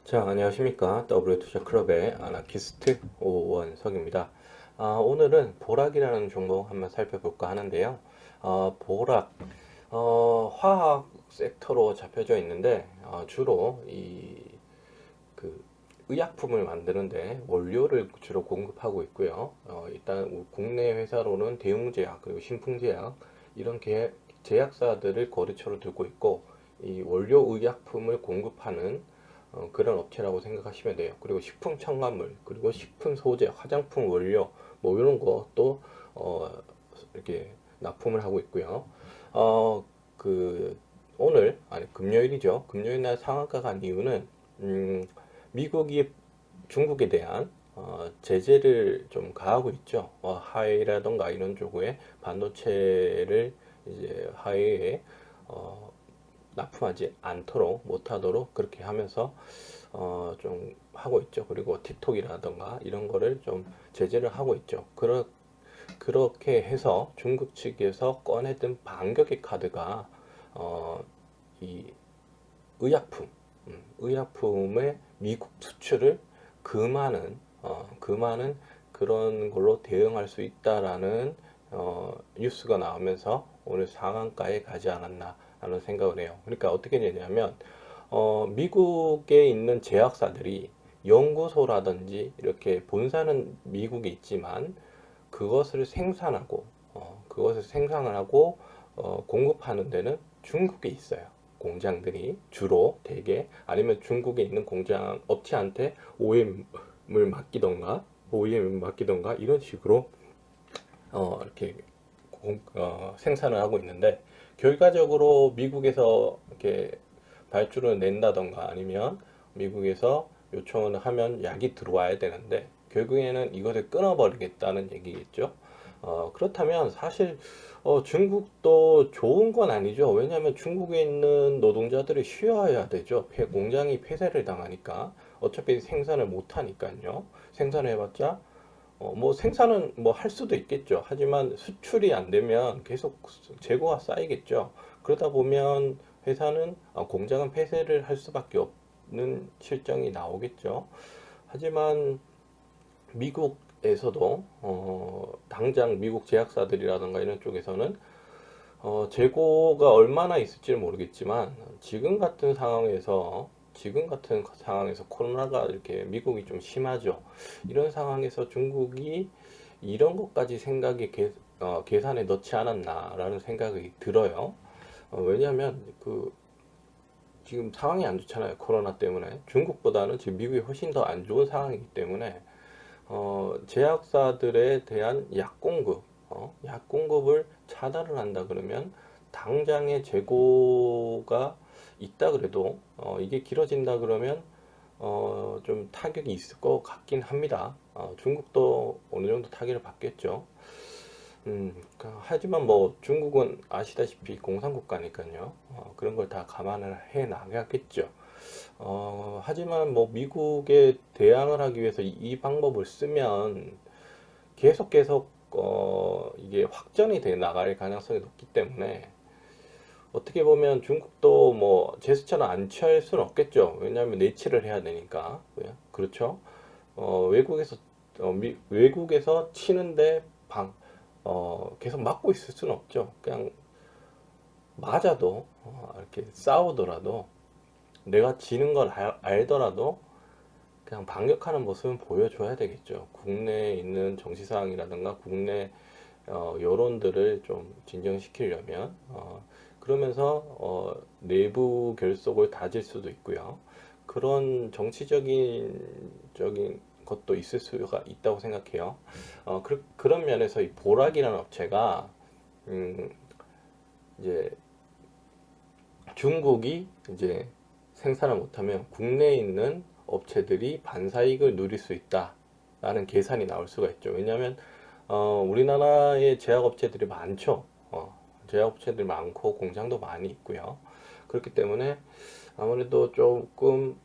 자, 안녕하십니까. W투자클럽의 아나키스트 오원석입니다. 오늘은 보락이라는 종목 한번 살펴볼까 하는데요. 보락, 화학 섹터로 잡혀져 있는데, 주로 그, 의약품을 만드는데 원료를 주로 공급하고 있고요. 일단 국내 회사로는 대웅제약, 그리고 신풍제약, 이런 제약사들을 거래처로 두고 있고, 이 원료 의약품을 공급하는 그런 업체라고 생각하시면 돼요. 그리고 식품 첨가물, 그리고 식품 소재, 화장품 원료, 뭐 이런 것도 이렇게 납품을 하고 있고요. 어, 그 오늘 아니 금요일이죠. 금요일 날 상한가 간 이유는 미국이 중국에 대한 제재를 좀 가하고 있죠. 화웨이라던가 이런 쪽에 반도체를 이제 화웨이에 어, 납품하지 않도록 못하도록 그렇게 하면서 좀 하고 있죠. 그리고 틱톡이라던가 이런 거를 좀 제재를 하고 있죠. 그렇게 해서 중국 측에서 꺼내든 반격의 카드가 어, 이 의약품, 의약품의 미국 수출을 금하는 그런 걸로 대응할 수 있다라는 뉴스가 나오면서 오늘 상한가에 가지 않았나 하는 생각을 해요. 그러니까 어떻게 되냐면 미국에 있는 제약사들이 연구소라든지 이렇게 본사는 미국에 있지만 그것을 생산하고 그것을 생산을 하고 공급하는 데는 중국에 있어요. 공장들이 주로 대개 아니면 중국에 있는 공장 업체한테 OEM을 맡기던가 이런 식으로 이렇게 생산을 하고 있는데 결과적으로 미국에서 이렇게 발주를 낸다던가 아니면 미국에서 요청을 하면 약이 들어와야 되는데 결국에는 이것을 끊어버리겠다는 얘기겠죠. 그렇다면 사실 중국도 좋은 건 아니죠. 왜냐하면 중국에 있는 노동자들이 쉬어야 되죠. 공장이 폐쇄를 당하니까 어차피 생산을 못 하니까요. 생산해봤자 뭐 생산은 뭐 할 수도 있겠죠. 하지만 수출이 안 되면 계속 재고가 쌓이겠죠. 그러다 보면 회사는 공장은 폐쇄를 할 수밖에 없는 실정이 나오겠죠. 하지만 미국에서도 당장 미국 제약사들이라든가 이런 쪽에서는 재고가 얼마나 있을지는 모르겠지만 지금 같은 상황에서 코로나가 이렇게 미국이 좀 심하죠. 이런 상황에서 중국이 이런 것까지 계산에 넣지 않았나라는 생각이 들어요. 왜냐하면 지금 상황이 안 좋잖아요. 코로나 때문에. 중국보다는 지금 미국이 훨씬 더 안 좋은 상황이기 때문에 제약사들에 대한 약 공급을 차단을 한다 그러면 당장의 재고가 있다 그래도 이게 길어진다 그러면 좀 타격이 있을 것 같긴 합니다. 중국도 어느 정도 타격을 받겠죠. 하지만 뭐 중국은 아시다시피 공산국가니까요. 그런 걸 다 감안을 해 나가겠죠. 하지만 뭐 미국에 대항을 하기 위해서 이 방법을 쓰면 계속 이게 확전이 돼 나갈 가능성이 높기 때문에 어떻게 보면 중국도 뭐 제스처는 안 취할 수는 없겠죠. 왜냐하면 내치를 해야 되니까. 그렇죠? 외국에서 외국에서 치는데 계속 막고 있을 수는 없죠. 그냥 맞아도 이렇게 싸우더라도 내가 지는 걸 알더라도 그냥 반격하는 모습은 보여줘야 되겠죠. 국내에 있는 정치 상황이라든가 국내 여론들을 좀 진정시키려면 그러면서 내부 결속을 다질 수도 있고요. 그런 정치적인 것도 있을 수가 있다고 생각해요. 그런 면에서 이 보락이라는 업체가 음, 이제 중국이 이제 생산을 못하면 국내에 있는 업체들이 반사이익을 누릴 수 있다라는 계산이 나올 수가 있죠. 왜냐하면 우리나라에 제약업체들이 많죠. 제약업체들이 많고 공장도 많이 있고요. 그렇기 때문에 아무래도 조금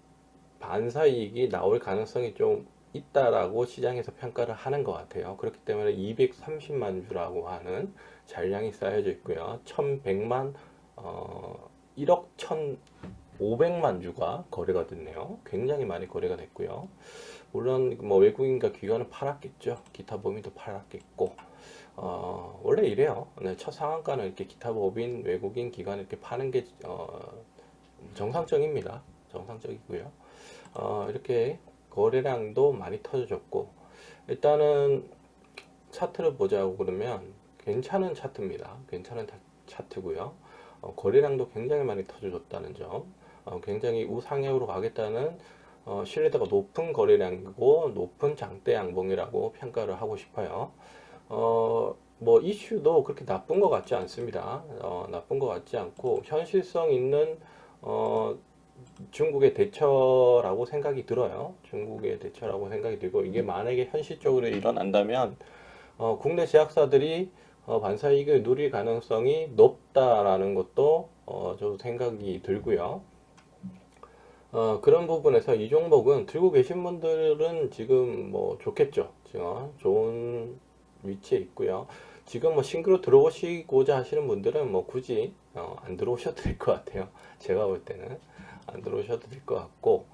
반사이익이 나올 가능성이 좀 있다라고 시장에서 평가를 하는 것 같아요. 그렇기 때문에 230만 주라고 하는 잔량이 쌓여져 있고요. 1100만 1억 1000 500만 주가 거래가 됐네요. 굉장히 많이 거래가 됐고요. 물론 뭐 외국인과 기관은 팔았겠죠. 기타 법인도 팔았겠고, 원래 이래요. 네, 첫 상한가는 이렇게 기타 법인, 외국인, 기관 이렇게 파는 게 정상적입니다. 정상적이고요. 이렇게 거래량도 많이 터져졌고, 일단은 차트를 보자고 그러면 괜찮은 차트입니다. 괜찮은 차트고요. 거래량도 굉장히 많이 터져줬다는 점, 굉장히 우상향으로 가겠다는 신뢰도가 높은 거래량이고 높은 장대 양봉이라고 평가를 하고 싶어요. 뭐 이슈도 그렇게 나쁜 것 같지 않습니다. 나쁜 것 같지 않고 현실성 있는 중국의 대처라고 생각이 들어요. 중국의 대처라고 생각이 들고, 이게 만약에 현실적으로 일어난다면 국내 제약사들이 반사이익을 누릴 가능성이 높다라는 것도 저도 생각이 들고요. 그런 부분에서 이 종목은 들고 계신 분들은 지금 뭐 좋겠죠. 지금 좋은 위치에 있고요. 지금 뭐 싱글로 들어오시고자 하시는 분들은 뭐 굳이 안 들어오셔도 될 것 같아요. 제가 볼 때는 안 들어오셔도 될 것 같고,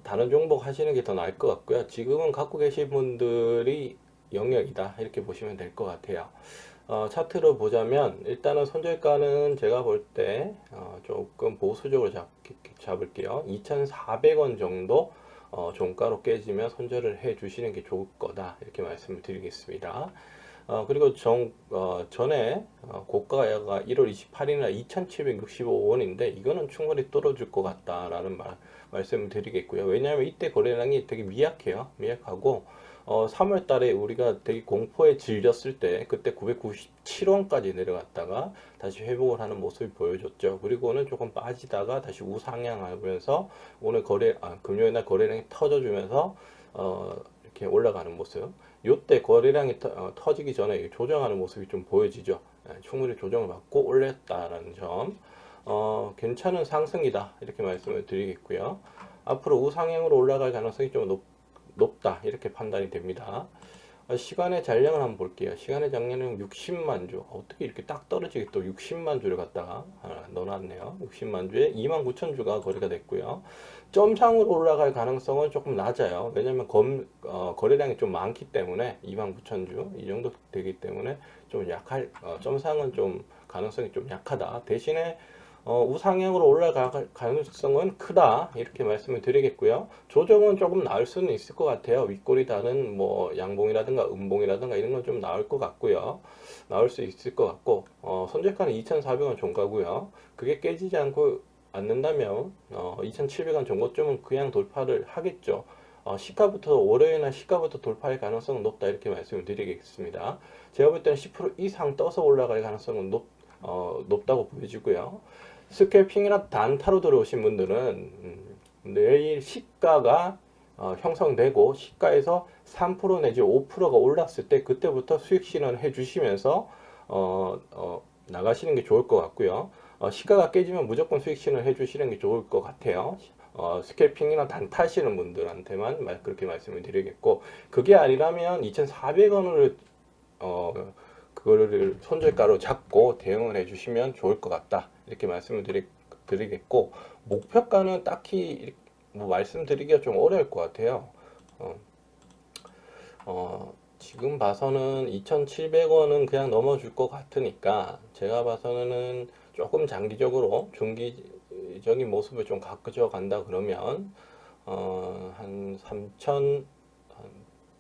다른 종목 하시는 게 더 나을 것 같고요. 지금은 갖고 계신 분들이 영역이다, 이렇게 보시면 될 것 같아요. 차트로 보자면 일단은 손절가는 제가 볼 때 조금 보수적으로 잡을게요. 2,400원 정도 종가로 깨지면 손절을 해 주시는 게 좋을 거다, 이렇게 말씀을 드리겠습니다. 그리고 전에 고가가 1월 28일날 2,765원인데 이거는 충분히 떨어질 것 같다라는 말씀을 드리겠고요. 왜냐하면 이때 거래량이 되게 미약해요. 미약하고 3월 달에 우리가 되게 공포에 질렸을 때 그때 997원까지 내려갔다가 다시 회복을 하는 모습을 보여줬죠. 그리고는 조금 빠지다가 다시 우상향하면서 오늘 금요일 날 거래량이 터져주면서 이렇게 올라가는 모습. 요때 거래량이 터지기 전에 조정하는 모습이 좀 보여지죠. 충분히 조정을 받고 올렸다라는 점, 괜찮은 상승이다, 이렇게 말씀을 드리겠고요. 앞으로 우상향으로 올라갈 가능성이 좀 높다, 이렇게 판단이 됩니다. 시간의 잔량을 한번 볼게요. 시간의 잔량은 60만 주. 어떻게 이렇게 딱 떨어지게 또 60만 주를 갖다가 넣어놨네요. 60만 주에 2만 9천 주가 거래가 됐고요. 점상으로 올라갈 가능성은 조금 낮아요. 왜냐면 거래량이 좀 많기 때문에 2만 9천 주 이 정도 되기 때문에 좀 점상은 좀 가능성이 좀 약하다. 대신에 우상향으로 올라갈 가능성은 크다, 이렇게 말씀을 드리겠고요. 조정은 조금 나을 수는 있을 것 같아요. 윗꼬리 다는 뭐 양봉이라든가 음봉이라든가 이런 건 좀 나올 것 같고요. 나올 수 있을 것 같고, 손절가는 2,400원 종가고요. 그게 깨지지 않는다면 2,700원 정도쯤은 그냥 돌파를 하겠죠. 시가부터 월요일날 시가부터 돌파할 가능성은 높다, 이렇게 말씀을 드리겠습니다. 제가 볼 때는 10% 이상 떠서 올라갈 가능성은 높다고 보여지고요. 스캘핑이나 단타로 들어오신 분들은 내일 시가가 형성되고 시가에서 3% 내지 5%가 올랐을 때 그때부터 수익 실현을 해주시면서 나가시는 게 좋을 것 같고요. 시가가 깨지면 무조건 수익 실현을 해주시는 게 좋을 것 같아요. 스캘핑이나 단타 하시는 분들한테만 그렇게 말씀을 드리겠고, 그게 아니라면 2,400원을 그거를 손절가로 잡고 대응을 해주시면 좋을 것 같다, 이렇게 말씀을 드리겠고, 목표가는 딱히 뭐 말씀드리기가 좀 어려울 것 같아요. 지금 봐서는 2,700원은 그냥 넘어줄 것 같으니까 제가 봐서는 조금 장기적으로 중기적인 모습을 좀 가져 간다 그러면 한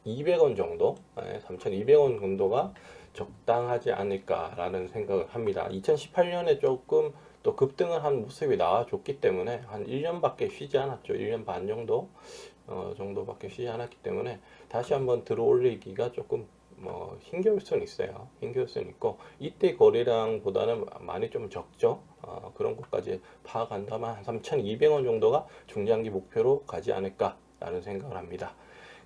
3,200원 정도, 3,200원 정도가 적당하지 않을까라는 생각을 합니다. 2018년에 조금 또 급등을 한 모습이 나와줬기 때문에 한 1년밖에 쉬지 않았죠. 1년 반 정도 정도밖에 쉬지 않았기 때문에 다시 한번 들어올리기가 조금 힘겨울 수는 있어요. 힘겨울 수는 있고, 이때 거래량보다는 많이 좀 적죠. 그런 것까지 파악한다면 한 3,200원 정도가 중장기 목표로 가지 않을까라는 생각을 합니다.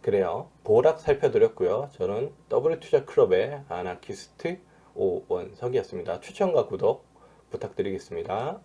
그래요. 보락 살펴드렸고요. 저는 W투자클럽의 아나키스트 오원석이었습니다. 추천과 구독 부탁드리겠습니다.